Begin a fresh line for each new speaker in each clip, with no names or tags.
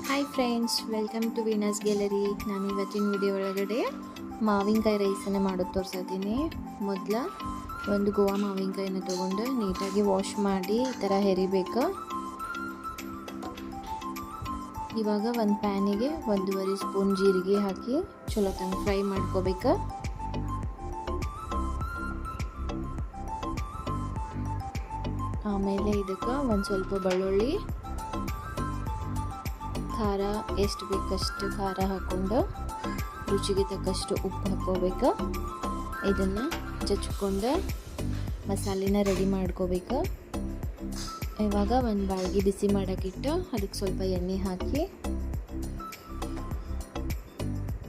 Hi friends, welcome to Venus Gallery. ನಾನು ಇವತ್ತಿನ video ಒಳಗಡೆ ಮಾವಿನಕಾಯಿ ರೈಸನ್ನು ಮಾಡೋದು ತೋರಿಸಿದ್ದೀನಿ. ಮೊದಲ ಒಂದು ಗೋವಾ ಮಾವಿನಕಾಯಿನ ತೊಗೊಂಡು ನೀಟಾಗಿ ವಾಶ್ ಮಾಡಿ ಈ ಥರ ಹೆರಿಬೇಕು. ಇವಾಗ ಒಂದು ಪ್ಯಾನಿಗೆ 1.5 ಸ್ಪೂನ್ ಜೀರಿಗೆ ಹಾಕಿ ಚಲೋ ತಂಗ ಫ್ರೈ ಮಾಡ್ಕೋಬೇಕು. ಆಮೇಲೆ ಇದಕ್ಕೆ ಒಂದು ಸ್ವಲ್ಪ ಬೆಳ್ಳುಳ್ಳಿ, ಖಾರ ಎಷ್ಟು ಬೇಕಷ್ಟು ಖಾರ ಹಾಕ್ಕೊಂಡು ರುಚಿಗೆ ತಕ್ಕಷ್ಟು ಉಪ್ಪು ಹಾಕ್ಕೋಬೇಕು. ಇದನ್ನು ಚಚ್ಕೊಂಡು ಮಸಾಲೆನ ರೆಡಿ ಮಾಡ್ಕೋಬೇಕು. ಇವಾಗ ಒಂದು ಬಾಳ್ಗೆ ಬಿಸಿ ಮಾಡೋಕ್ಕಿಟ್ಟು ಅದಕ್ಕೆ ಸ್ವಲ್ಪ ಎಣ್ಣೆ ಹಾಕಿ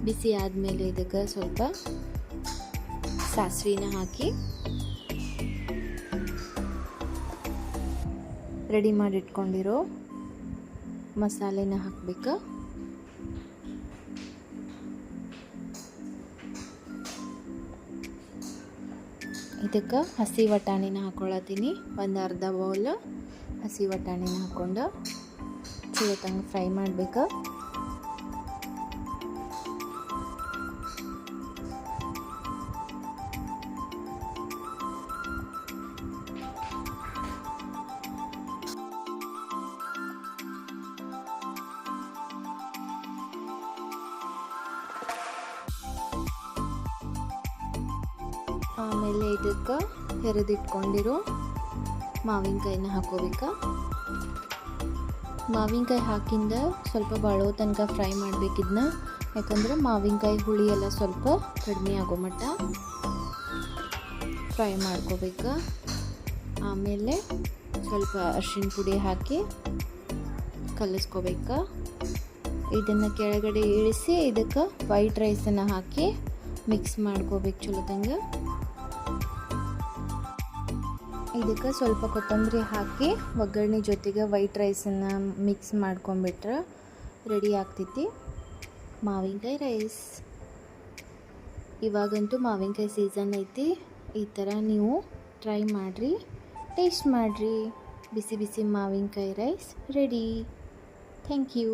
ಬಿಸಿ ಆದಮೇಲೆ ಇದಕ್ಕೆ ಸ್ವಲ್ಪ ಸಾಸಿವೆನ ಹಾಕಿ ರೆಡಿ ಮಾಡಿಟ್ಕೊಂಡಿರೋ ಮಸಾಲೆನ ಹಾಕಬೇಕು. ಇದಕ್ಕೆ ಹಸಿ ವಟಾಣಿನ ಹಾಕ್ಕೊಳತ್ತೀನಿ. ಒಂದು ಅರ್ಧ ಬೌಲ್ ಹಸಿ ವಟಾಣಿನ ಹಾಕ್ಕೊಂಡು ಚಲೋ ತಂಗ ಫ್ರೈ ಮಾಡಬೇಕು. ಆಮೇಲೆ ಇದಕ್ಕೆ ಹೆರೆದಿಟ್ಕೊಂಡಿರೋ ಮಾವಿನಕಾಯಿನ ಹಾಕೋಬೇಕು. ಮಾವಿನಕಾಯಿ ಹಾಕಿಂದ ಸ್ವಲ್ಪ ಬಾಳೋ ತನಕ ಫ್ರೈ ಮಾಡಬೇಕಿದ್ನ, ಯಾಕಂದ್ರೆ ಮಾವಿನಕಾಯಿ ಹುಳಿ ಎಲ್ಲ ಸ್ವಲ್ಪ ಕಡಿಮೆ ಆಗೋ ಮಟ್ಟ ಫ್ರೈ ಮಾಡ್ಕೋಬೇಕು. ಆಮೇಲೆ ಸ್ವಲ್ಪ ಅರಿಶಿನ ಪುಡಿ ಹಾಕಿ ಕಲಿಸ್ಕೋಬೇಕು. ಇದನ್ನು ಕೆಳಗಡೆ ಇಳಿಸಿ ಇದಕ್ಕೆ ವೈಟ್ ರೈಸನ್ನು ಹಾಕಿ ಮಿಕ್ಸ್ ಮಾಡ್ಕೋಬೇಕು ಚಲೋ ತಂಗ. ಇದಕ್ಕೆ ಸ್ವಲ್ಪ ಕೊತ್ತಂಬರಿ ಹಾಕಿ ಒಗ್ಗರಣೆ ಜೊತೆಗೆ ವೈಟ್ ರೈಸನ್ನು ಮಿಕ್ಸ್ ಮಾಡ್ಕೊಂಬಿಟ್ರೆ ರೆಡಿ ಆಗ್ತೈತಿ ಮಾವಿನಕಾಯಿ ರೈಸ್. ಇವಾಗಂತೂ ಮಾವಿನಕಾಯಿ ಸೀಸನ್ ಐತಿ. ಈ ಥರ ನೀವು ಟ್ರೈ ಮಾಡಿರಿ, ಟೇಸ್ಟ್ ಮಾಡಿರಿ. ಬಿಸಿ ಬಿಸಿ ಮಾವಿನಕಾಯಿ ರೈಸ್ ರೆಡಿ. Thank you.